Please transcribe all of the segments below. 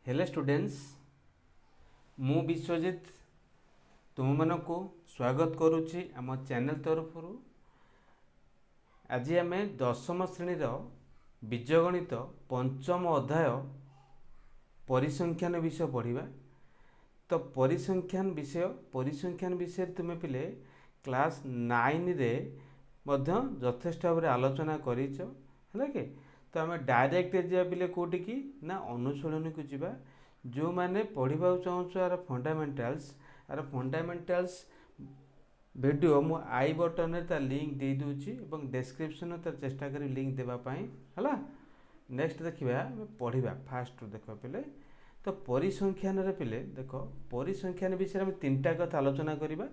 Hello students, मु विश्वजित तुम मानक स्वागत करुच्ची आम चैनल तरफ। आज आम दशम श्रेणीर बीजगणित पंचम अध्याय परिसंख्यान विषय पढ़ा। तो परिसंख्यान विषय तुम पिले क्लास 9 रे यथेष्ट भाव आलोचना करिछ है कि। तो आम डायरेक्ट जा पिले कौटी की ना अनुशीलन को जीवा। जो मैंने पढ़ा चाहूँ आर फंडामेंटाल्स वीडियो मु आई बटन में तार लिंक दे दूची और डिस्क्रिप्शन तार चेष्टा करी लिंक देवाई है। नेक्स्ट देखा पढ़ा फास्ट देख पिले। तो परिसंख्यान रे पिले देख परिसंख्यान विषय में तीनटा कथा आलोचना करवा।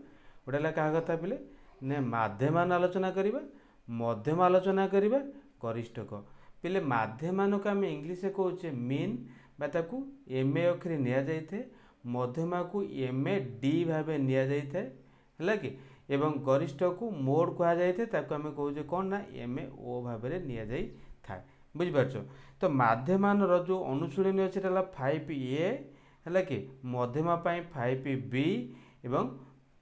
गोटे क्या कथा पिले ने माध्यमान आलोचना करवा, मध्यम आलोचना करवा, गरिष्ठक। पिले माध्यमान को आम इंग्लीश कहे मीन बा ताकू एम ए अक्षर नि जाए, मध्यमा को एम ए डी भाव नि जाए है कि, एवं गरिष्ठ को मोड कह जाए ताकू आम कहे कौन ना एम ए ओ भाव नि जाए था। बुझिपार। तो माध्यमान जो अनुशीलनी अच्छे 5A है कि, मध्यमा 5B एवं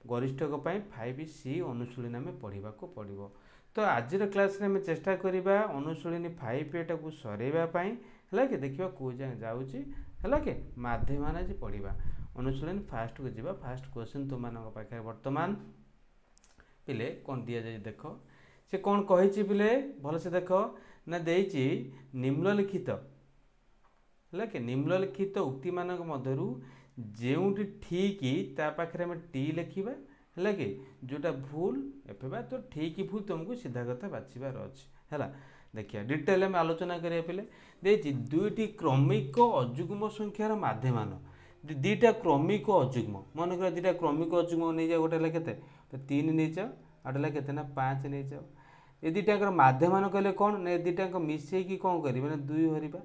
गरिष्ठक 5C अनुशीलनी आम पढ़ा पड़ो। तो आज क्लास में चेष्टा करवा अनुशीलनी 5A को सरवाई है कि, देखा कौ जाए जाऊँगी है कि माध्यमान आज पढ़ा। अनुशीलनी फास्ट को जीवा। फास्ट क्वेश्चन तुम पाखे बर्तमान पिले कौन दि जाए देख से कौन कही पिले भल से देख ना देची निम्नलिखित है कि निम्नलिखित उक्ति मान मध्यरु जेउटी ठीक ता पाखे आम टी लिखा है कि, जोटा भूल एफे तो ठीक भूल तुमको सीधा कथा बाछिबार अच्छे है। देखिए डिटेल में आलोचना करिया पिले देची दुईटी क्रमिक अजुग्म संख्यार माध्यमान दीटा क्रमिक अजुग्म मन कर दीटा क्रमिक अजुग्म नहीं जाओ। गोटे के 3 नहीं जाओ, आटे के ना 5 नहीं जाओ। ये दीटा माध्यमान कहले कौन ना दीटा मिसेक कौन करें ना 2 हरवा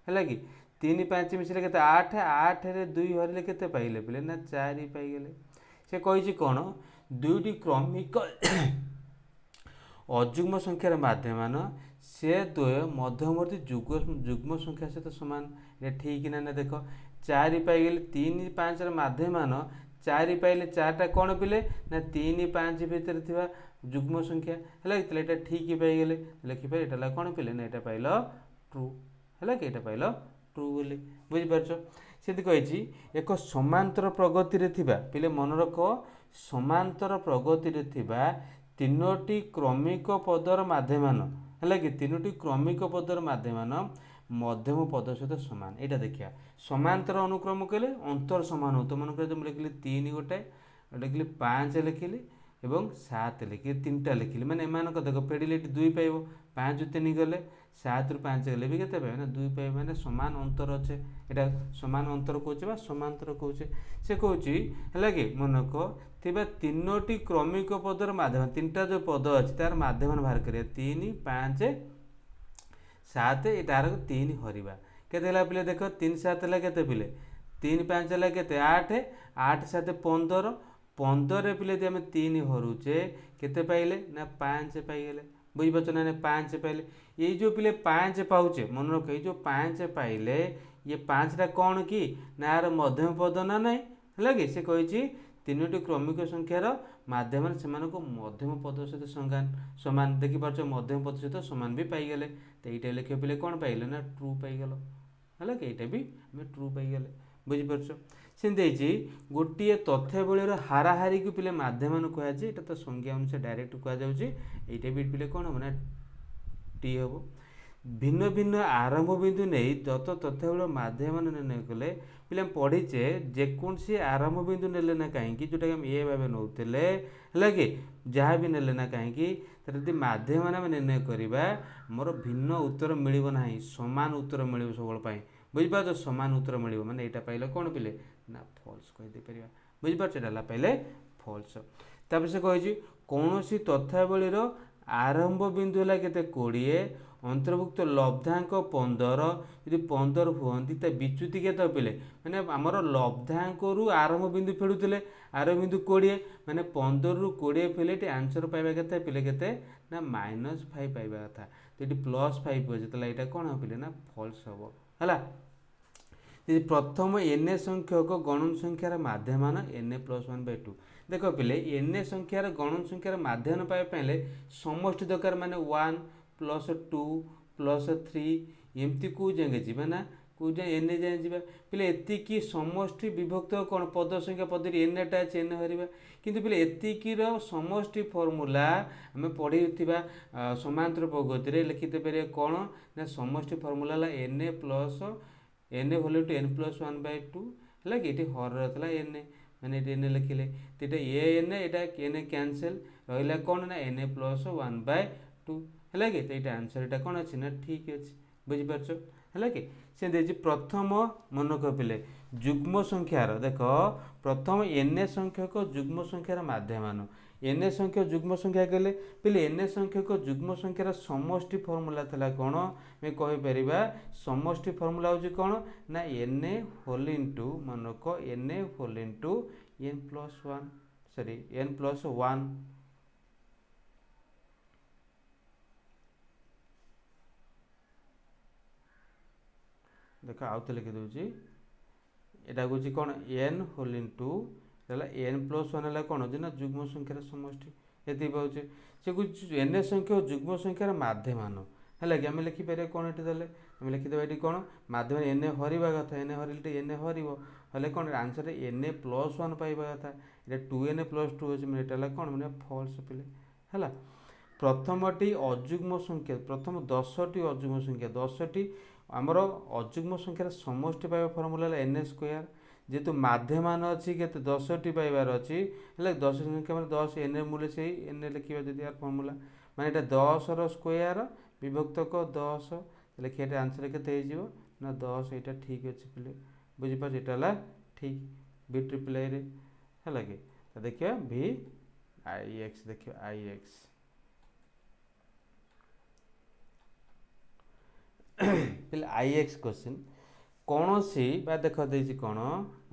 है कि 3 5 मिसले के 8 8 रे 2 हरिले के पाइले पिले ना 4 पाइगले। से कही कौन दुईटी क्रमिक अजुग्म संख्यार माध्यमान से द्वय मध्यवर्ती जुग्म संख्या सहित सामान। ये ठीक ना देख 4 पाइगले 3 5 माध्यमान 4 पाइले 4टा कौन पिले ना 3 5 भितर थी जुग्म संख्या है। ठीक पाइगले लिखिपारे यहाँ कौन पिले ना यहाँ पाइल ट्रू है कि, यहाँ पाइल ट्रू बोली। बुझिपार। से कही एक समांतर प्रगति रे थिबा पिले मन रख समांतर प्रगति रे थिबा 3टी क्रमिक पदर माध्यमान है कि 3टी क्रमिक पदर माध्यमान मध्यम पद सहित सामान। यहाँ देखिए समांतर अनुक्रम कहले अंतर सामान हो। तो मन कर लिखिली 3 गोटे लिखिली 5 लिखिली एवं 7 लिखिली 3टा लिखिली मैंने एम देख फेडिलिटी 2 पाइब 5 3 गले 7 ରୁ 5 गले भी केते पाइब ना 2 पाइब मैंने सामान अंतर अच्छे। यहाँ सामान अंतर कहे समांतर कहे से कहे है कि मनक थिबा 3टी क्रमिक पदर माध्यम 3टा जो पद अच्छे तार माध्यम बाहर करिया 3 5 7 तार 3 हरवा के पिले देख 3 7 के पिले 3 5 के 8 8 7 15 15 पिले आम 3 हरूचे केते पाइले ना 5 पाइगले। बुझीपार ना 5 पाइले ये जो पिले 5 पाउचे मन रख जो 5 पाइले ये 5टा कौन कि ना यार मध्यम पद ना ना है कि से कही 3टी क्रमिक संख्यार माध्यम से मध्यम पद सहित सामान देखिपार मध्यम पद सहित सामान भी पाइगले। तो ये लिखे पिले कौन पाइले ना ट्रू पाइगल है कि यहाँ भी आम ट्रू पाइगले। बुझीपार से गोटे तथ्यावलीर हाराहारी को पिले माध्यमान कहुए। यहाँ तो संज्ञा अनुसार डायरेक्ट कहुए भी पिले कौन हम ना टी हम। भिन्न भिन्न आरंभ बिंदु नहीं दत्त तथ्यावली माध्यमान निर्णय कले पिले पढ़ीचे जेकोसी आरंभ बिंदु नेले ना कहीं जोटा कि ए भाव नौले है कि जहाँ भी नेले ना कहीं यदि माध्यमान आम निर्णय करवा मोर भिन्न उत्तर मिल ना सामान उत्तर मिल सब। बुझिपार सामान उत्तर मिल माने यहाँ पाइले कौन पिले ना फॉल्स कहीदे पार। बुझिपार पाइले फॉल्स। तापर से कही कौन सी तथ्यावलीर आरंभ बिंदु है के 20 अंतर्भुक्त लब्धांक 15 यदि 15 हमें तो विच्युति के पिले मैंने आमर लब्धांक रु आरंभ बिंदु फेड़ुले आरंभ बिंदु 20 मैंने 15 ରୁ 20 फेले आंसर पाइबा के पिले के ना -5 पाइबा कथा। तो ये +5 अच्छे तो यहाँ कौन हम पिले ना फॉल्स हम है। प्रथम एन संख्यक गणन संख्यार माध्यमान एन प्लस 1/2 देख पिले एन संख्यार गणन संख्यार माध्यम पाइबा समष्टि दरकार माने 1 प्लस 2 प्लस 3 एमती कौ जाए जी ना कौ जाए एन जाए जा पिले एतिकी समष्टि विभक्त कौन पद संख्या पद एन टा अच्छे एन हरवा किंतु पिले एतिकीर समष्टि फर्मूला आम पढ़ी समांतर प्रगति लिखिते पारे कौन ना समष्टि formula N plus N value to N plus 1/2 है कि ये हर रहा एन मैंने एन लिखिले तो ये एन यहाँ एन कैनसल रहा कौन ना एन प्लस 1/2 है कि तो ये आंसर यहाँ कौन अच्छे ना ठीक अच्छे बुझीपार है कि से प्रथम मन कपिले जुग्म संख्यार देख प्रथम एन संख्यक जुग्म संख्यार माध्यमान एन संख्यक जुग्म संख्या कहले पिले एन संख्यक जुग्म संख्यार समष्टि फर्मूला था कौन मैं कहीपर समष्टि फर्मूला हूँ कौन ना एन होल इंटू मनक N whole into N plus 1 sorry N plus 1 देख आउ तो लिखी दूसरी यहाँ हूँ कौन N whole into N plus 1 है कौन ना जुग्म संख्यार समष्टि ये पाचे से कुछ एन संख्या जुग्म संख्यार माध्यमान है कि आम लिखिपर कौन ये देले आम लिखिदेवा ये कौन माध्यम एन हरवा कथा एन हरिले एन हर कौन आंसर एन प्लस 1 पाइबा कथा ये 2n प्लस 2 अच्छे मैंने कौन मैंने फल्स पिले है प्रथमटी अजुग्म संख्या प्रथम 10टी अजुग्म संख्या 10टी आमर अजुग्म संख्यार समष्टि पाइबा फर्मूला एन स्क्वायर जेहेतु माध्यमान अच्छी के 10टी पाइबार अच्छी है 10 संख्या मैं 10 एन मूल्य से एन लिखा जी यार फर्मूला माने ये 10 स्क्वायर विभक्तक 10 लिखिए आंसर के ना 10 यहाँ ठीक अच्छे पिले बुझीपार यहाँ ठीक बी ट्रिपल आई है कि तो देखिए भी आई एक्स देखिए आई एक्स पिले आई एक्स क्वेश्चन कौन सी देख देती कौन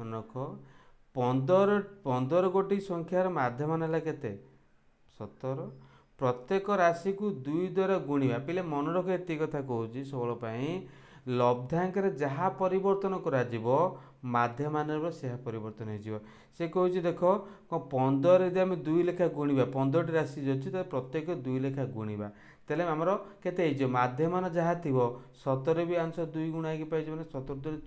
मनक 15 गोटी संख्यार माध्यमान है केते 17 प्रत्येक राशि को 2 द्वारा गुणिबा पिले मन रख ये कथा कहूँ 16 लब्धांक जहाँ परिवर्तन करा माध्यमान से परिवर्तन हो से कहूँ देख 15 यदि आम 2 लेखा गुणिबा 15टी राशि जो अच्छी प्रत्येक 2 लेखा गुणिबा तेल आमर के माध्यमान जहाँ थी 17 भी आंसर 2 गुणा पाई मैंने 17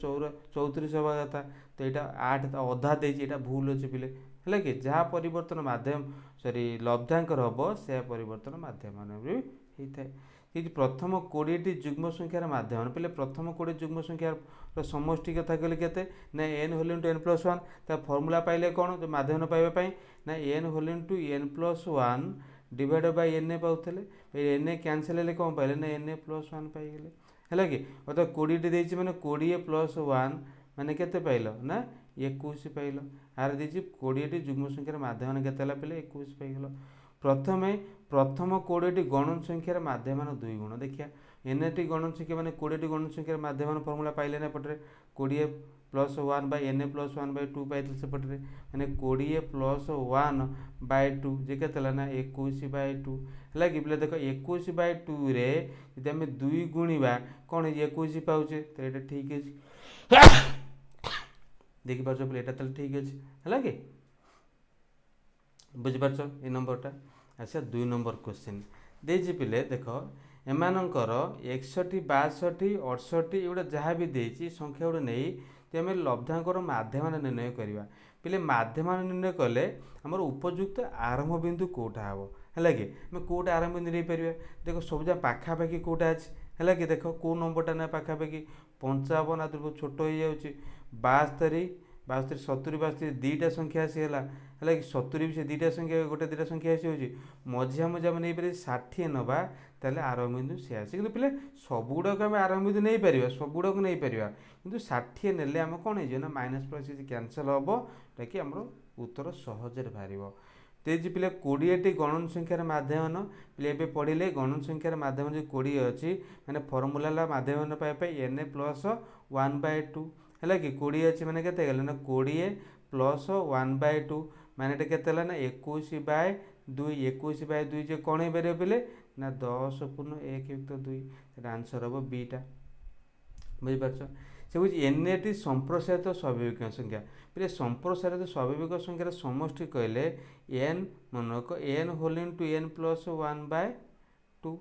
34 हवा कथा तो यहाँ 8 अधा देटा भूल अच्छे पिले है कि जहाँ परिवर्तन माध्यम सॉरी लब्धांकर हम से परिवर्तन माध्यमान भी होता है कि प्रथम 20टी जुग्म संख्यार माध्यम पे प्रथम 20 जुग्म संख्यार समष्टि कथा कहले केते ना N whole into N plus 1 ता फर्मूला पाइले कौन जो माध्यम पाइबा ना N whole into N plus 1 divide by n पाउले एन कैनसल हेल्ले कौन पाइले ना एन प्लस 1 पाइगले है कि अर्थात 20टी देती मैंने 20 प्लस 1 माने केते पाइल ना 21 पाइल आर देती 20टी जुग्म संख्यार माध्यम केते पे 21 पाइल प्रथम 20टी गणन संख्यार माध्यमान 2 गुण देखिए एन टी गणन संख्या मैंने 20टी गणन संख्यार माध्यमान फर्मूला पाइले ना पटे 20 प्लस 1 बाय एन प्लस 1/2 पाई सेपटे मैंने 20 प्लस 1/2 जे के ना 21/2 है कि पे देख 21/2 रे यदि आम 2 गुणा कौन 21 पाचे तो ये ठीक है देखिपार पे यहाँ ठीक अच्छे है कि बुझीपार ये नंबरटा अच्छा 2 नंबर क्वेश्चन देजी पिले देख एमानकर 61 62 68 एगुड़ा जहाँ भी देती संख्या गुड़ा नहीं तो आम लब्धांकर माध्यमान निर्णय करवा पिले माध्यमान निर्णय कले आमर उपयुक्त आरंभ बिंदु कौटा हम है कि आम कौटा आरंभ बिंदु नहीं पार देख सब जगह पाखापाखि कौटा अच्छे है कि देख कौ नंबरटा ना पाखापाखि 55 आदि छोट हो जाऊँगी 72 72 70 72 दुईटा संख्या आसीगला है कि 70 भी से दुईटा संख्या गोटे दुईटा संख्या आसी हो मझिया मझिया नहीं पारे 60 नवा ताले आरंभ बिंदु सी आसे कि पे सबुड़ाक आम आरंभ बिंदु नहीं पार सबुड़ाक नहीं पार कि 60 ने आम कौन हो ना माइनस प्लस कैनसल हम कि आम उत्तर सहजरे बाहर तेज पे 20टी गणन संख्यार माध्यमान पे पढ़ले गणन संख्यार माध्यम जो 20 अच्छी मैंने फर्मूला माध्यम पाइबा एन प्लस 1/2 है कि 20 अच्छी मैंने के ना 20 प्लस 1/2 माने के ना 21/2 21/2 जो कौन हो पारे पे ना 10 पूर्ण 1 युक्त 2 आंसर हम बीटा बुझीपार से कौन एनएटी संप्रसारित स्वाभाविक संख्या पे संप्रसारित स्वाभाविक संख्यार समष्टि कहले एन मनक N whole into N plus 1/2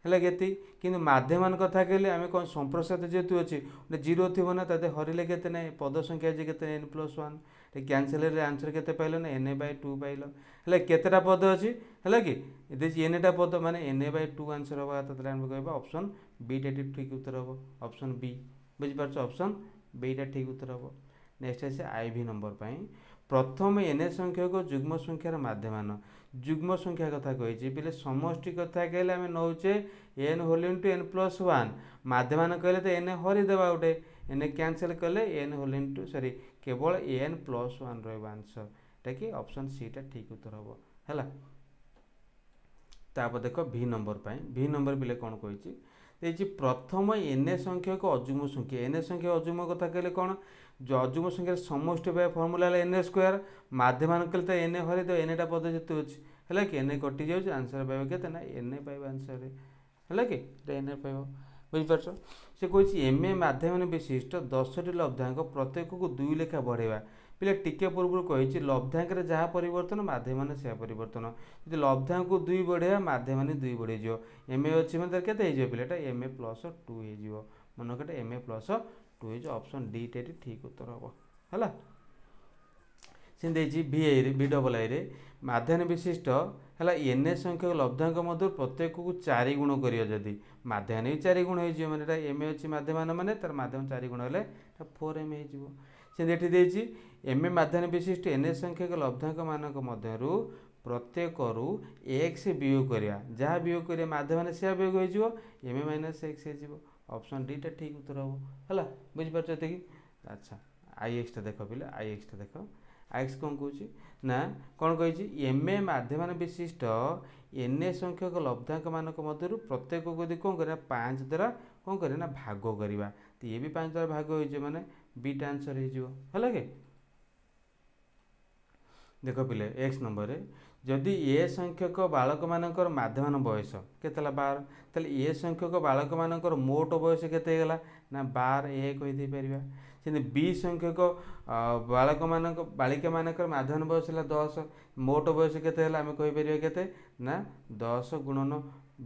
है के कि माध्यमान कथा कहले आम कौन संप्रसारित जेहेतु अच्छी गोटे जीरो थी ना ताते हरिले के ना पद संख्या जे के एन प्लस 1 कैनसल आंसर के पाइल ना NA/2 पाइल है केतेटा पद अच्छी है कि एनटा पद माने NA/2 आंसर हवा कह ऑप्शन बीटा ठीक उत्तर हम ऑप्शन बी बुझीपार ऑप्शन बीटा ठीक उत्तर हम नेक्स्ट आसे IV नंबर प्रथम NA संख्यक जुग्म संख्यार माध्यमान जुग्म संख्या कथा कही पे समष्टि कथा कहले आम नौचे n whole into N plus 1 माध्यमान कहले तो एन हरिदेवा गोटे एन कैनसल कले एन होल इंटू सॉरी केवल एन प्लस 1 रहा आंसर कि ऑप्शन सी टा ठीक उत्तर हम है तापर देख V नंबर पे कौन कही प्रथम NA संख्यक अजुग्म संख्या NA संख्या अजुग्म कथा कहले कौन जो अजुग्म संख्यार समष्टि फर्मूला NA स्क्वायर माध्यमान कहले तो NA हरिद NA पद जेतु अच्छी है कि NA कटि जाऊँ आंसर पाइब के NA पाइब आंसर है कि NA पाइब बुझीपार से कही MA माध्यमान विशिष्ट 10टी लब्धांक प्रत्येक को 2 लेखा बढ़ेवा पे टिके पूर्व कही लब्धांक जहाँ परिवर्तन माध्यमान से परिवर्तन जो लब्धांक को 2 बढ़ेगा माध्यमान 2 बढ़े जो MA अच्छी मतलब के पे MA प्लस 2 हो मन कटे MA प्लस 2 हो ऑप्शन डी टे ठीक उत्तर हम है से V डबल आई माध्यान विशिष्ट है NA संख्यक लब्धांक मध्य प्रत्येक को 4 गुण कर माध्यान भी 4 गुण हो मैंने MA अच्छी माध्यमान माने तार माध्यम 4 गुण है 4MA हो से MA माध्यान विशिष्ट NA संख्यक लब्धांक मानक मध्यरु प्रत्येक x वियोग करिया जहाँ वियोग करिया माध्यमान से वियोग हो MA माइनस x हो ऑप्शन डी टा ठीक उत्तर हम है बुझीपार कि अच्छा IX टा देख पे IX टा देख IX कौन कौन ना कौन कही MA माध्यमान विशिष्ट NA संख्यक लब्धांक मानक मध्यरु प्रत्येक को यदि कौन करा 5 द्वारा कौन करे ना भाग करवा तो ये भी 5 द्वारा भाग हो माने बीटा आंसर हो कि देख पिले X नंबर जदि ए संख्यक बालक मानकर माध्यमान बयस केतला 12 ताले ए संख्यक बालक मानकर मोट बयस केते गला ना 12 ए कहि दे परिबा से बी संख्यक बालक मानक बालिका मानकर माध्यमान बयस है 10 मोट बयस केते हला आमे कहि परिबा केते ना 10 गुणन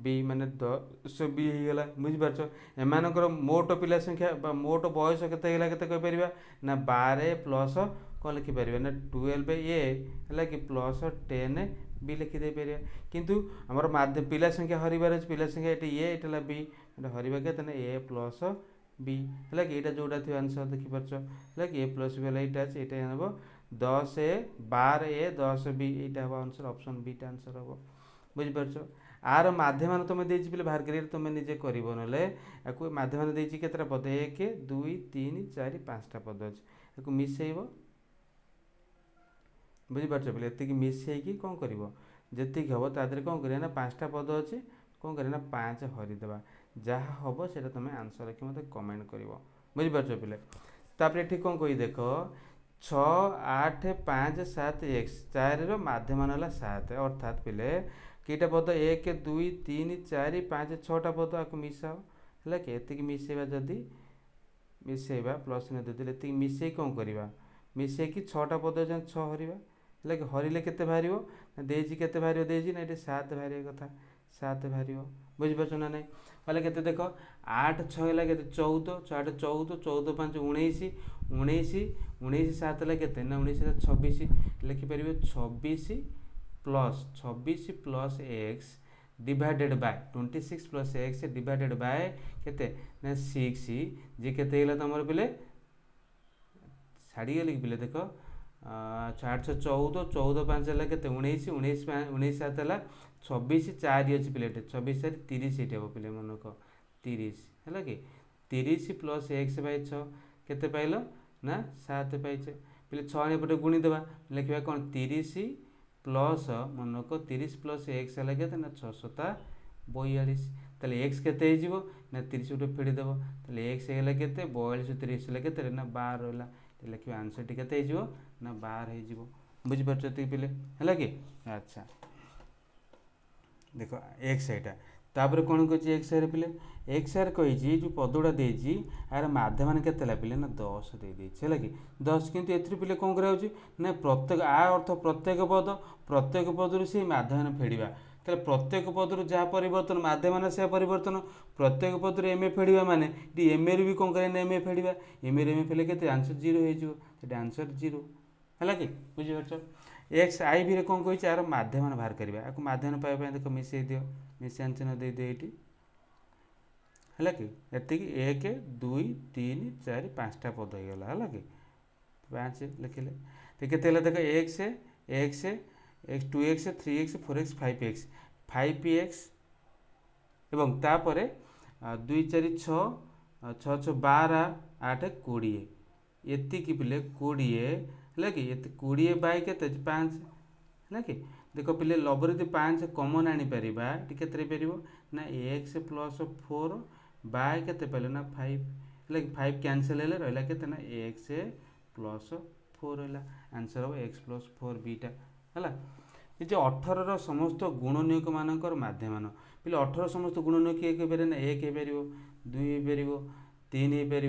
बी माने 10 बी होगा बुझीपार एमानकर मोट पिला संख्या मोट बयस केते गला केते कहि परिबा ना 12 प्लस कौन लिखिपर ना 12A है कि प्लस 10 बी लिखिदे पारे किंतु आमर माध्यम पिला संख्या हरिबार पिला संख्या ये ये बी हरिबा के ए प्लस बी है कि यहाँ जोटा थी आंसर देखिपार है कि ए प्लस बी है यहाँ हम 10A 12A 10B यहाँ हम आंसर ऑप्शन बी टा आंसर हम बुझीपार आर माध्यमान तुम दे पे बाहर कर तुम निजे कर ना माध्यमान देती केतटा पद 1 2 3 4 5टा पद अच्छे मिसेब बुझीपार पे ये मिसेक कौन कर जी हम तादेह कौन कर 5टा पद अच्छे कौन कर 5 हरिदेवा जहाँ हम से तुम आंसर लिखी मतलब कमेंट कर बुझीपार पे तापर ये कौन कही देख 6 8 5 7 x 4 माध्यमान है 7 अर्थात पे कईटा पद 1 2 3 4 5 6टा पद आपको मिसाओ है कि मिसेवा जदि मिसेवा प्लस देते मिसे कौन करवा मिसेक 6टा पद 6 हरवा है कि हरिले केते बाहर देजी केते बाहर देजी ना ये 7 बाहर कथा 7 बाहर बुझीपार ना ना बोले के देख 8 6 है के 14 8 14 14 5 19 19 19 7 है के ना 19 26 लिखिपर 26 plus x divided by 26 plus x divided by केते ना 6 जे केते तुम पे छाड़ी गली पे देख 814 14 5 है के 19 19 19 7 है 26 4 अच्छी प्लेट 26 4 30 ये हम पे मन कह 30 है कि 30 प्लस x बै 6 के पाइल ना 7 पाइचे पे 6 एपटे गुणीदे लिखा कौन 30 प्लस मन को 30 प्लस x है के 6 7 42 ताले x केते ना 30 गोटे फेड़देव ताले x है के 42 30 है ना 12 रहा लिखे आंसर टी के ना 12 हो बुझीपार पे है कि अच्छा देख एक्स यहाँ तापर कौन कही एक्स आर पिले एक्स आर कही जो पदटा देती यार माध्यमान के पिले ना 10 दे है कि 10 कितु ए पिले कौन कराऊँ ना प्रत्येक आ अर्थ प्रत्येक पदर से माध्यमान फेड़ा तो प्रत्येक पदर जहाँ परिवर्तन माध्यमान से परिवर्तन प्रत्येक पदर एम ए फेड़ा माने एम ए भी कौन करें एम ए फेड़ा एम ए फेले के आंसर 0 हो आंसर 0 है कि बुझीपार एक्स आई भी कौन कही यार माध्यमान बाहर करवा आपको माध्यमान पाइबा देख मिसई दियो मिशान चिन्ह दे दियो ये है कि एक 2 3 4 5टा पद हो गला है कि 5 लिखिले तो केते देख x x x 2x 3x 4x 5x 5x एवं तापरे 2 4 6 6 6 12 8 20 एतिकी पिले 20 है कि 20 बाय के 5 है कि देख पिले लबर 5 कमन आनीपर के ना एक्स प्लस 4 बाय के पाइल ना 5 है कि 5 कैनसल है रहा के ना एक्स प्लस 4 है आंसर हम एक्स प्लस 4 बीटा है ये 18 समस्त गुणनीयक मानकर माध्यमान पे 18 समस्त गुणनीयक किए कह ना 1 हो पार 2 हो पार 3 हो पार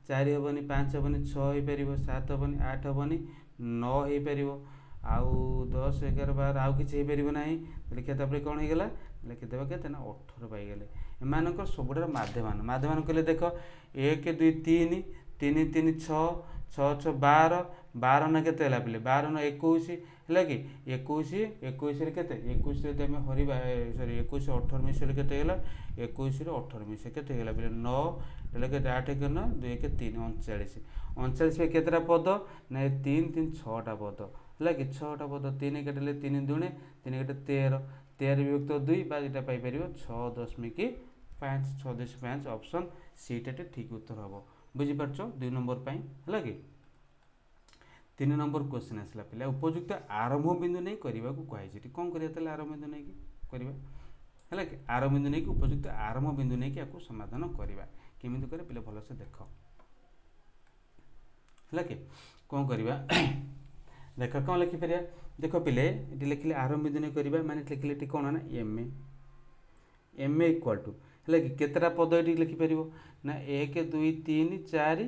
4 हेनी 5 हेनी 6 हो पार 7 हेनी 8 हेनी 9 हो पार आउ 10 11 12 आउ कि ना लिखा कौन हो गला लिखिदेव के 18 पाईगले एम सबुठार माध्यमान माध्यमान कहले देख 1 2 3 3 3 6 6 6 12 12 ना के पे 12 ना 21 है कि 21 21 के 21 हरवा सरी 21 18 मिसले के 21 18 मिस के 9 है 8 के 9 2 के 3 39 39 में केतटा पद ना 3 3 6टा पद है कि 6टा पद 3 कटेले 3 दूणे 3 कटे 13 13 विभक्त 2 बाटा पाइपर 6.5 6.5 ऑप्शन सीटा ठीक उत्तर हम बुझीपार 2 नंबर है कि 3 नंबर क्वेश्चन आसला पे उपयुक्त आरंभ बिंदु नहीं करने को कहुई कौन करा आरंभ बिंदु नहीं करवा है कि आरंभ बिंदु नहीं उपयुक्त आरंभ बिंदु नहीं आपको समाधान करवा केमी करे पे भलसे देख है कि कौन करवा देख कौन लिखिपर देख पे ये लिखिले आरंभ बिंदु नहीं करवा माने लिखिले कौन ना एम ए इक्वाल टू है कि केतटा पद ये लिखिपर ना 1 2 3 4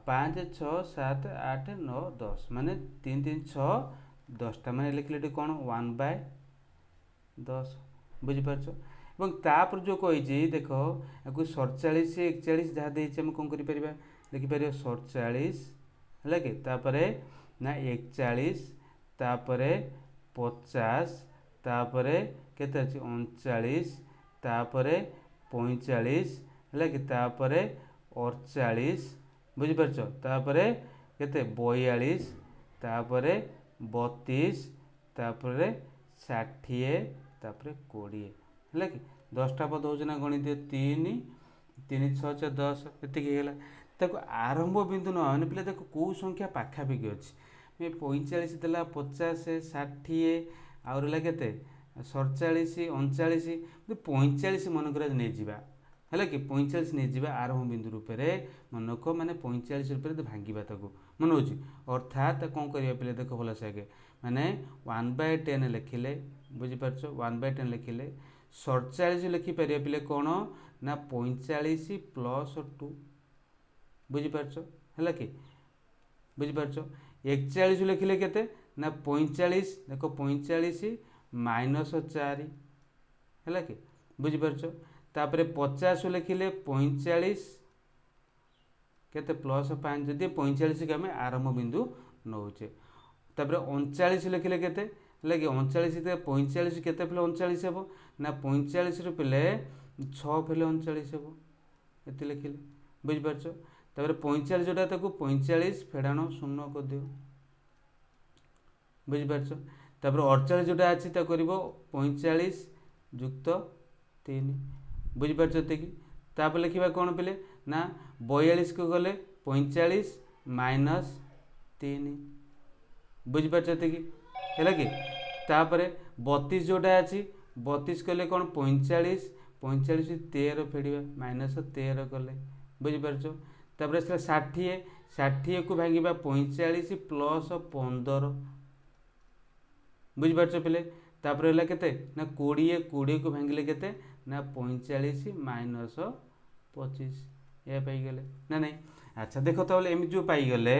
5 6 7 8 9 10 माने 3 3 6 10टा माने लिखिले कौन 1/10 बुझीपार और तापर जो कही देख आपको 47 41 जहाँ देम कौन कर लिखिपर 47 है कि तापर ना 41 तापर 50 तापर केते 39 तापर 45 है कि तापर 48 बुझीपार तापर केते 42 तापर 32 तापर 60 तापर 20 है कि 10टा पद हो गणित 3 3 6 6 10 एतिकला ताको आरंभ बिंदु न मैंने पे देखो कौ संख्या पाखापाखि अच्छी 45 देला 50 60 आउ रहा के 47 39 45 मनक नहीं जावा है कि 45 नहीं जावा आरंभ बिंदु रूप मनक माने 45 रूप भांगा ताको मन हो अर्थात कौन करवा पे देख भलसे आगे माने 1/10 लिखिले बुझीपार 1/10 लिखिले 47 लिखिपर पे कौन ना 45 प्लस 2 बुझीपार है कि बुझीपार 41 लिखिले केते ना 45 देख 45 माइनस 4 है कि बुझीपार तापर 50 लिखिले 45 केते प्लस 5 जदि 45 के आम आरंभ बिंदु नौचे तापर 39 लिखिले केते है कि 39 45 केते पे 39 हे ना 45 रू पे 6 पे 39 हे ये लिखिले बुझीपार तापर 45 जोटा 45 फेड़ाण 0 कर दियो बुझीपार तापर 48 जोटा अच्छी कर 45 युक्त 3 बुझीपार कि तापर लिखा कौन पे ना 42 को गले 45 माइनस 3 बुझीपार कि है कि तापर 32 जोटा अच्छी 32 कले कौन 45 45 13 फेड़ा माइनस 13 कले बुझीपार तापर 60 60 को भांगा 45 प्लस 15 बुझीपार पे तापर है केते ना 20 20 को भांगिले केते ना 45 माइनस 25 ये पाइगले ना नहीं। अच्छा देख तो एम जो पाइगले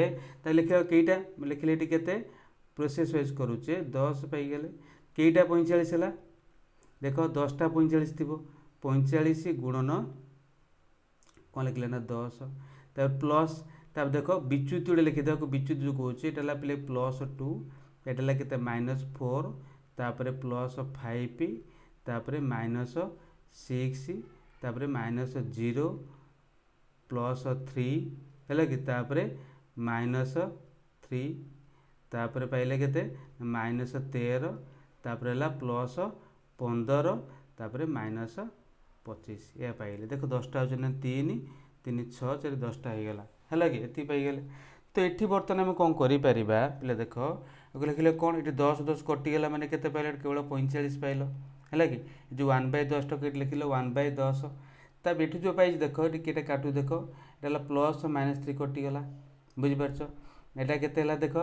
लिख कईटा लिखले ये केते प्रोसेस वाइज करुचे 10 पाइगले कईटा 45 है देख 10टा 45 थी 45 गुणन कौन लिखले ना 10 तब प्लस तब देख विच्युत जोड़े लिखिद विच्युत जो कौन ये पे +2 ये के -4 तापर +5 तापर -6 तापर -0 +3 है कि तापर -3 तापर पाइले के -13 तापर +15 तापर -25 या पाइले देख 10टा हो 3 3 6 4 10टा हो गला है कि ये पाइगले। तो ये बर्तमान आम कौन कर पे देख लिखिले कौन ये 10 10 कटिगला मैंने केते पाइल केवल 45 पाइल है कि जो 1/10 टाक लिखिल 1/10 तब ये जो पाई देख ये काटू देख ये +-3 कटिगला बुझीपार एटा केते देख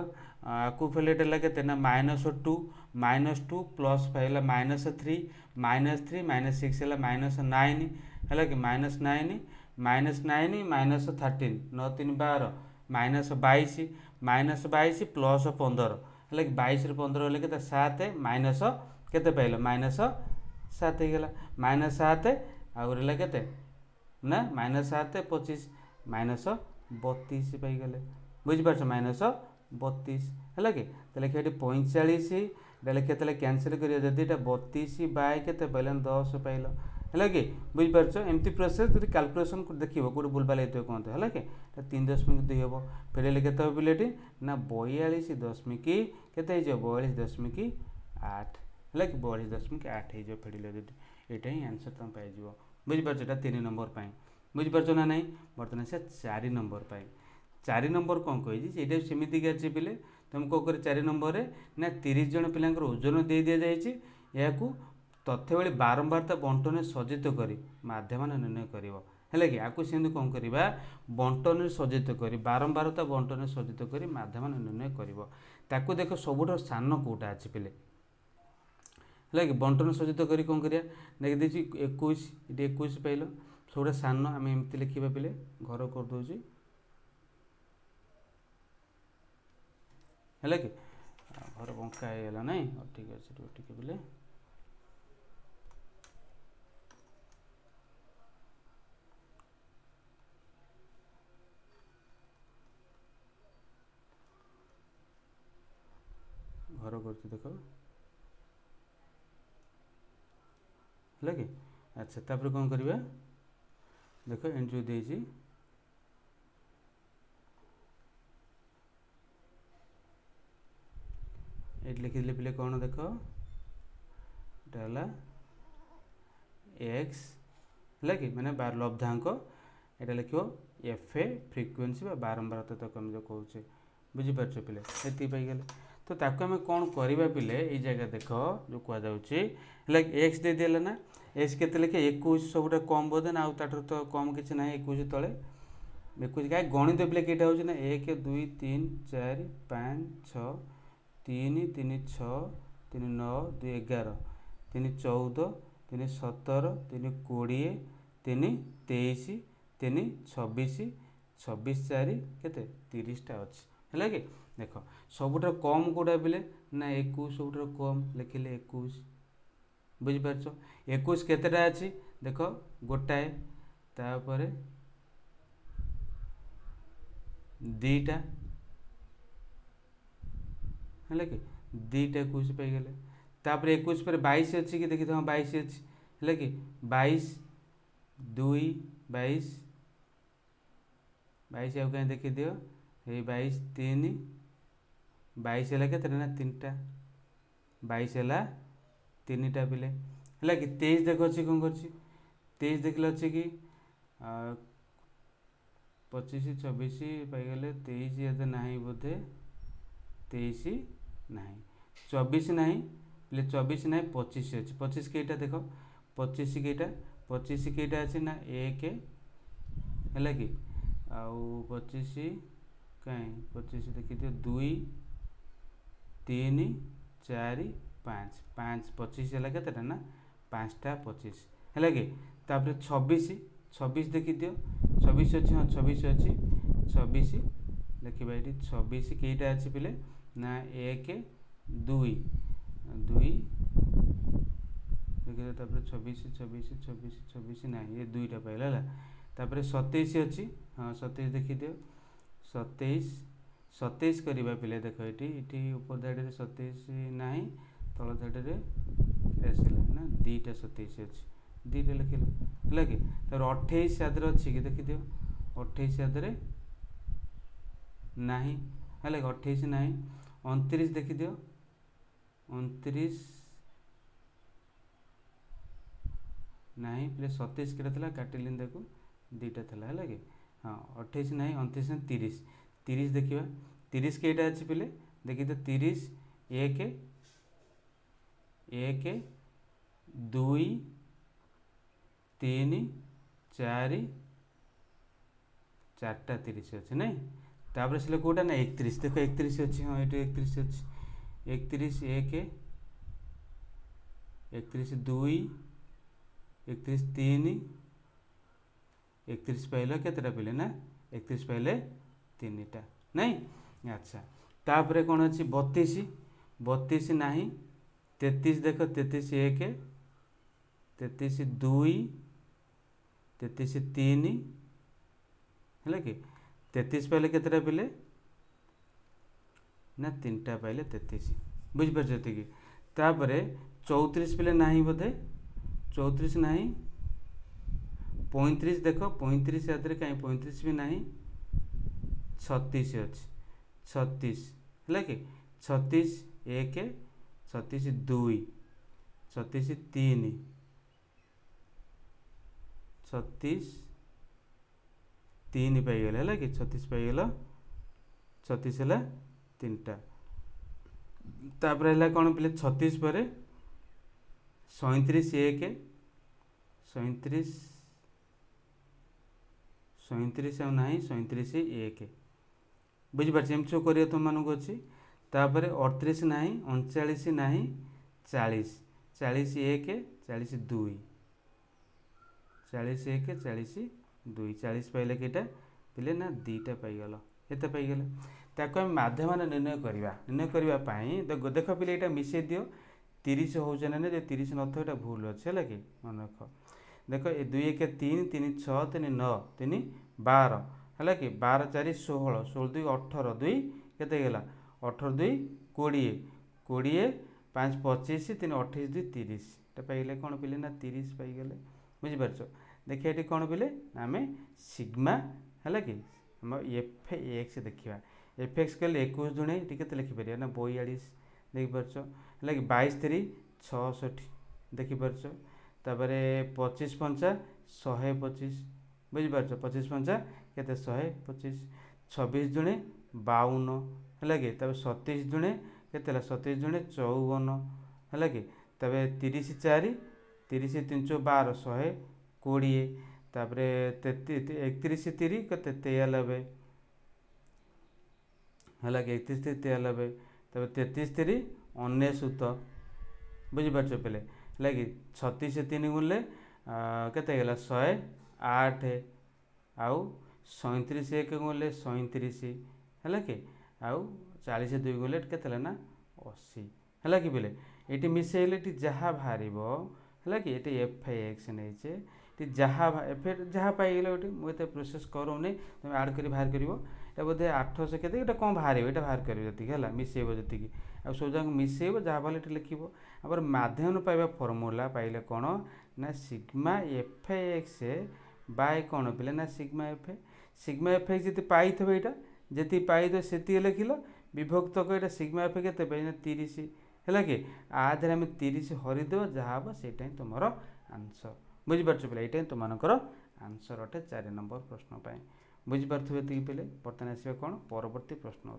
आकु फेले के -2 -2 +5 है -3 -3 -6 है -9 है कि -9 -9 -13 9 3 12 -22 -22 +15 है कि 22 15 है कि 7 माइनस केते पाइल -7 होगा -7 आगे के ना -7 25 -32 पाइगले बुझीपार -32 है कि लिखे ये 45 लिखे कैनसल कर 32 बाय के पाइल 10 पाइल है कि बुझीपार एमती प्रोसेस जो कैलकुलेसन देखिए कौट भूलभाल होते कहते हैं कि 3.2 हम फिर लिखे पिलेटी ना 42.8 है कि 42.8 हो फेडिले यहाँ ही आंसर तुम पाई बुझीपार ये 3 नंबर बुझीपार ना नहीं बर्तमान से 4 नंबर 4 नंबर कौन कही ये सेमती अच्छे पिले तुम कौन कर 4 नंबर ना 30 जन पिला ओजन दे दि जाए तथ्यवली बारंबारता बंटन सज्जित कर माध्यम निर्णय कर है कि आपको सेमती कौन करवा बंटन सज्जित कर बारंबारता बंटन सज्जित कर माध्यम निर्णय कर देख सबुठ सान कौटा अच्छे पिले है कि बंटन सज्जित कर कौन करिया देखी देखिए 21 ये 21 पाइल सबुठ सान आम एमती लिखा पिले घर करदे है कि घर बंका होगा ना ठीक अच्छे टे पिले घर कर देख है कि अच्छा तापर कौन करवा देख एंड जो देजी ये लिखिले पिले कौन देख एक्स है कि मैंने लब्धांक ये लिख एफ ए फ्रिक्वेन्सी बारंबारता तक आम जो कहे बुझीपार पिले ये पाइगले तो ताको आम कौन करवा पिले ये जगह देख जो कहुच्छे एक्स दे दिला ना एक्स के लिखे 21 सब कम बोधे ना आउटर तो कम किसी ना 21 तले 21 क्या गणित पिले कईटा हो 1 2 3 4 5 6 3 3 6 3 9 2 11 3 14 3 17 3 20 3 23 3 26 26 4 के 30टा अच्छी है कि देख सबुठ कम कौटा पिले ना 21 सबुठ कम लिखिले 21 बुझीपार 21 केतेटा अच्छी देख गोटाए तापर दीटा है कि 2टा 21 पाइगले तापर 21 पर 22 अच्छी कि देखी 22 अच्छी है कि 22 2 22 22 आउ कहीं देखी दियो ये 22 3 22 है के ना 3टा 22 है 3टा पिले है कि 23 देख अच्छी कौन कर 23 देखिले अच्छे कि 25 26 पाइगले 23 ये ना बोधे 23 ना 24 ना पे 24 ना 25 अच्छे 25 कईटा देख 25 कईटा 25 कईटा अच्छे ना 1 है कि आउ 25 कहीं 25 देखी दियो 2 3 4 5 5 25 है के ना 5टा 25 है कि तापर 26 देखी दियो 26 अच्छी हाँ 26 अच्छी 26 लिखा ये 26 कईटा अच्छी पिले ना 1 2 2 देखिए तापर 26 26 26 26 ना ये दुईटा पाइला है तापर 27 अच्छी हाँ 27 देखी दियो 27 27 करवा पिले देख ये ऊपर धाड़ी 27 ना तल धाड़ी आसला ना दीटा 27 अच्छी दीटा लिखिल है कि तर 28 आदर अच्छी कि देखी दियो 28 आदर ना है 28 ना 29 देखी दियो 29 ना प्ले 27 के काटिली देखो दीटा था है कि हाँ 28 ना 29 ना 30 30 देखा 30 कईटा अच्छी पिले देखी तो 30 1 1 2 3 4 4टा 30 अच्छे ना तापर से कौटा ना 31 देख 31 अच्छी हाँ ये 31 अच्छी 31 1 31 2 31 3 31 पाइल केतटा पिले ना 31 पाइले 3टा नहीं अच्छा तापर कौन अच्छी 32 32 ना 33 देख 33 1 33 2 33 3 है कि 33 पाइले केतटा पिले ना 3टा पाइले 33 बुझिपार कि तापर 34 पिले ना बोधे 34 ना 35 देख 35 आदि कहीं 35 भी ना 36 अच्छी 36 है कि 36 1 36 2 36 3 36 3 पाइगल है कि 36 पाइगल 36 है 3टा तापर है कौन पे 36 पर 37 1 37 37 आ ना 37 1 बुझिपार एम सब कर तुम मानक अच्छी तापर 38 ना 39 ना 40 40 1 40 2 40 1 40 2 40 पाइले कईटा पिले ना दीटा पाइगल एत पाइगल ताको आम माध्यम निर्णय करवा निर्णय करने देख पिले यहाँ मिसई दियो 30 हो ना 30 न था यहाँ भूल अच्छे है कि मन रख देख 2 1 3 3 6 3 9 3 12 है कि 12 4 16 16 2 18 2 केगला 18 2 20 20 5 25 3 28 2 30 पाइले कौन पिले ना 30 पाइगले बुझिपार देखिए ये कौन पिले आम सिग्मा है कि आम एफ एक्स देखा एफ एक्स कले 21 दुणे के लिखिपर ना 42 देखिपार है कि 22 3 66 देखिपार तापर 25 5 125 बुझिपार 25 5 के 125 26 दुणे 52 है कि 27 दुणे के 27 दुणे 54 है कि 30 4 30 3 12 120 तापर 31 3 के 93 है कि 31 3 93 तब 33 3 99 बुझिपार पे है कि 36 3 गुणले के 108 आउ 37 1 गुणले 37 है कि आउ 40 2 गुणले के ना 80 है कि पे ये मिसेले जहाँ बाहर है कि ये एफ आई एक्स नहीं जहाँ एफ जहाँ पाइगल ये मुझे प्रोसेस करूनी तुम आड कर बाहर कर बोधे 800 के कौन बाहर ये बाहर कर है मिसेब जी आ सब जगह मिसेब जहाँ भले ये लिख आपर माध्यम पाइबा फर्मूला पाइले कौन ना सिग्मा एफ एक्स बाय कौन पे ना सिग्मा एफ एक्स जी पाई यहाँ जी पाई से लिखिल विभक्त को यहाँ सिग्मा एफ के 30 है कि आधे आम 30 हरिदेव जहाँ हम से तुम आंसर बुझिपार पे यहाँ तुम आंसर अटे 4 नंबर प्रश्न बुझिपारे ये पे बर्तमान आसवा कौन परवर्ती प्रश्न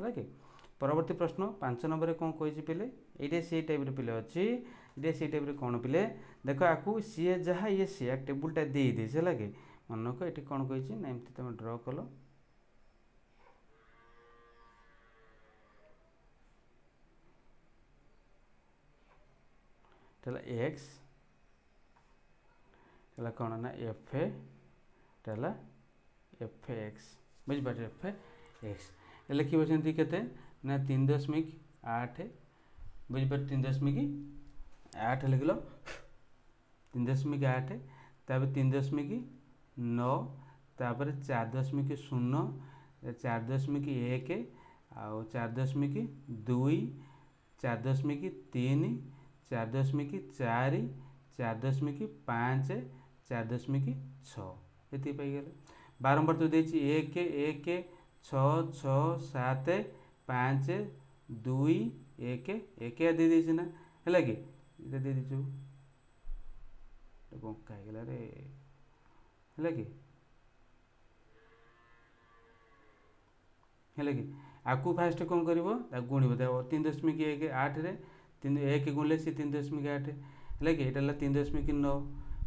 है कि परवर्ती प्रश्न 5 नंबर कौन कही पे ये से टाइप पे अच्छी ये से टाइप कौन पे देख आपको सी जहाँ ये सी टेबुलटा दे है कि मनक ये कौन कही ना एमती तुम ड्र कल एक्स है कौन ना एफ ए एफ एक्स बुझिपार एफ एक्स लिखिब सेमती केते ना 3.8 बुझिपार 3.8 लिखल 3.8 तापर 3.9 तापर 4.0 4.1 आउ 4.2 4.3 4.4 4.5 4.6 ये पाइगले बारंबार तो देखिए 1 1 6 6 7 5 2 1 1 दे देछि ना है कि ये दे दीचु बंका हो रे है कि है कि आपको फास्ट कौन कर गुणव 3.1 3 1 गुणले सी 3.8 है कि यहाँ 3.9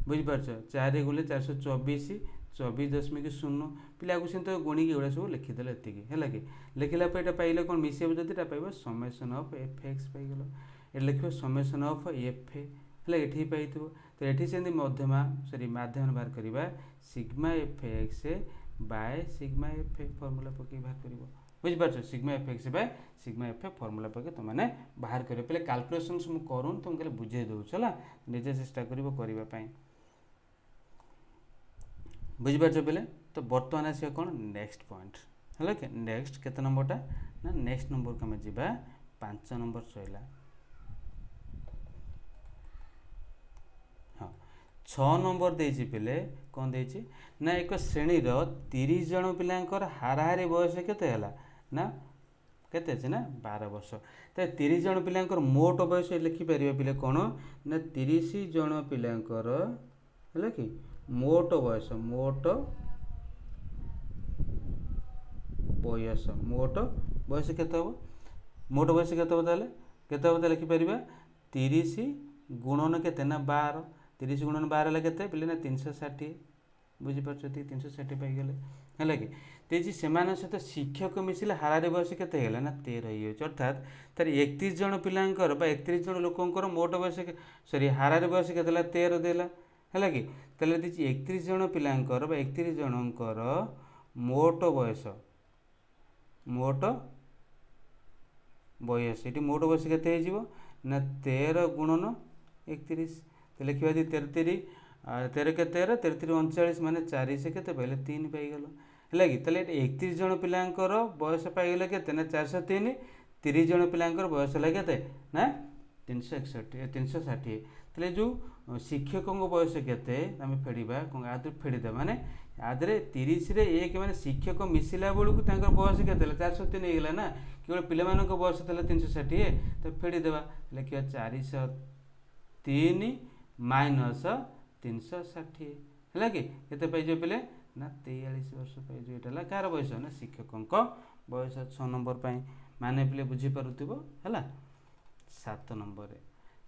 बुझिपार 4 गुणले 424 24.0 पिला को तो गुणी एगुड़ा सब लिखिदे है कि लिखला पाइले कौन मिसेब जब पाइब समेसन ऑफ एफ एक्स पाइगल ये लिख समेसन ऑफ एफ है ये पाई तो ये से मध्यमा सॉरी माध्यम बाहर करवा sigma f x by sigma f a formula पकई बाहर कर बुझिपार sigma f x by sigma f a formula पकई तुमने बाहर कर पे कैलकुलेशन मुझे करूँ तुमको बुझे दूँ है निजे चेष्टा करने बुझिपार पे तो बर्तमान आस कौन नेक्स्ट पॉइंट है कि नेक्स्ट केते नंबरटा ना नेक्स्ट नंबर को आम जा 5 नंबर सैला हाँ 6 नंबर देछि पिले कौन देछि ना एक श्रेणी 30 जन पिलांकर हाराहारी बयस केते हला ना केते अछि ना 12 वर्ष तो 30 जन पिलांकर मोट बयस लिखि परिबे पिले कौन ना 30 जन पिलांकर है कि मोट बयस केते हम मोट बयस केते हम केते लिखिपर 30 गुणन केते ना 12 30 गुणन 12 केते पिले ना 360 बुझिपार 360 पाइगले है कि तेजी से सहित शिक्षक मिसिले हाराहारी बयस केते ना 13 हो अर्थात तार 31 जन पिलांकर 31 जन लोकंकर मोट बयस सॉरी हाराहारी बयस केते 13 देला है कि 31 जन पिलांकर 31 जनकर मोट बयस ये मोट बयस केते ना 13 गुणन 31 तो लिखा 13 13 के 13 13 39 माने 4 से केते पहले 3 पाइगल है कि 31 जन पिलांकर बयस पाइगले केते ना 403 30 जन पिलांकर बयस है केते ना 361 360 तेल जो शिक्षकों बयस केते आम फेड़ा कौन आदि फेड़ीदे माने आदि 30 रे 1 माने शिक्षक मिसिला बेलू बयस के 403 होगा ना केवल पिला बयस 360 तो फेड़ीदेवा लिखा 403 माइनस 360 है कि केते पाइज पिले ना 43 वर्ष पाइज ये कार बयस ना शिक्षकों बयस 6 नंबर माने पिले बुझीपार है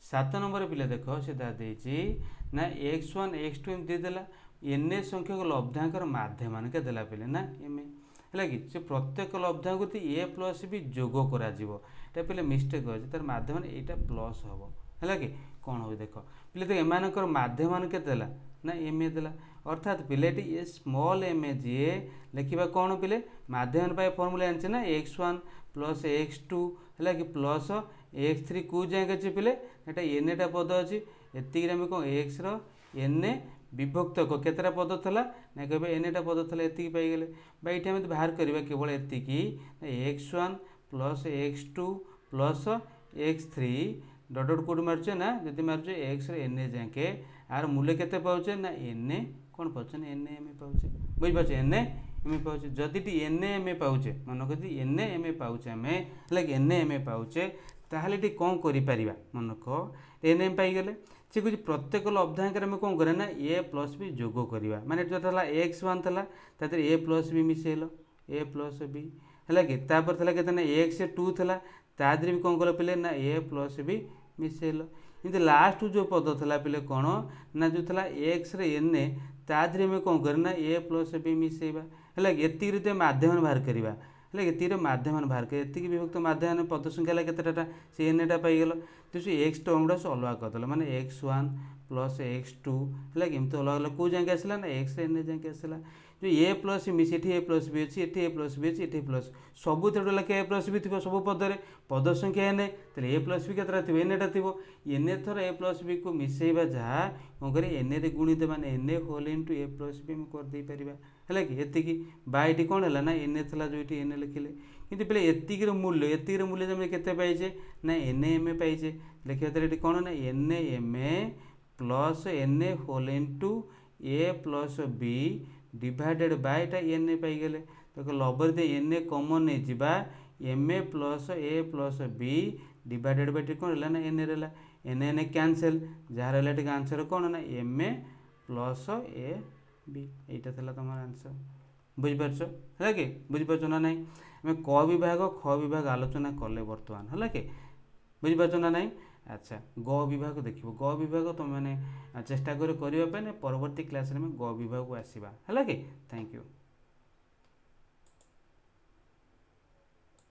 7 नंबर पिले देख सीधा देछि ना x1 x2 देदेला एन ए संख्यक लब्धांकर माध्यम के देला पिले ना एम है कि से प्रत्येक लब्धांक ए प्लस बी जोग करा पे मिस्टेक अच्छे तार माध्यम यहाँ प्लस हम है कि कौन हो देख पिले देख एम माध्यम के देला ना एम ए देला अर्थात पिलेटी ए स्मॉल एम ए जी लिखा कौन पिले माध्यम फर्मूला आनी ना x1 प्लस x2 है कि प्लस x3 कौ जाए पिले यहाँ एन एटा पद अच्छी एतिक आम कौन एक्स एन ए विभक्त केतटा पद थला ना कहे एन एटा पद थला एतिक पाइगले ये आम बाहर करवा केवल एतिक x1 plus x2 plus x3 डट डट कौट मार्चे ना जब मार्चे एक्स एन ए जाके आर मूल्य केते पाउचे ना एन ए कौन पाचे ना एन एम ए पाउचे बुझिपारे एन एम ए पाउचे जदि एन एम ए पाउचे मन कर एन एम ए पाउचे आम है एन एम ए पाउचे ताहले टी कौन करिपारिबा मन को एन एम पाइगले से कुछ प्रत्येक लब्धांक आम कौन करें ना ए प्लस बी जोग करवा माने जो x1 था तादर ए प्लस बी मिसेल ए प्लस बी है कि के x2 था तादर भी कौन कल पे ना ए प्लस बी मिसेल इनते लास्ट जो पद था पे कौन ना जो था एक्स एन ए तादर में कौन करें ना ए प्लस बी मिसेबा है एतिक माध्यम बाहर करवा है कि तीर माध्यम बाहर कर एतिक विभक्त माध्यम पद संख्या केतेटा से एनटा पाइगल तो से एक्स टर्म गुड़ा से अलग करदेल माने x1 प्लस x2 है कि अलग अलग कौ जाए आसला ना एक्स एन जाए आसला जो ए प्लस बी से ए प्लस बी अच्छी ए प्लस बी अच्छी ए प्लस सबू लेखे ए प्लस बी थी सब पदे पद संख्या एन तेल ए प्लस बी केतटा थी एनटा थी एन थर ए प्लस बी को मिसेबा जहाँ कौन कर एन रे गुणित माने N whole into a plus B करदे पार है कि एतिक बाईटी कौन है ना एन था जो एन लिखिले कितु पे एतिकर मूल्य जब केते पाइचे ना एन एम ए पाइचे लिखा ये कौन ना n m a plus n whole into a plus b divided by n a पाइगले तो लबर दे एन ए कमन नहीं जा m a plus b divided by कौन है ना एन रहा एन एन कैंसल जहाँ रहा आंसर कौन ना m a plus a b यहीटा था तुम आंसर बुझीपार है कि बुझीपार ना ना आम क विभाग ख विभाग आलोचना कले बर्तमान है कि बुझीपार ना ना अच्छा ग विभाग देखो ग विभाग तुम मैंने चेष्टा करने परवर्ती क्लास में ग विभाग को आसवा है कि थैंक यू।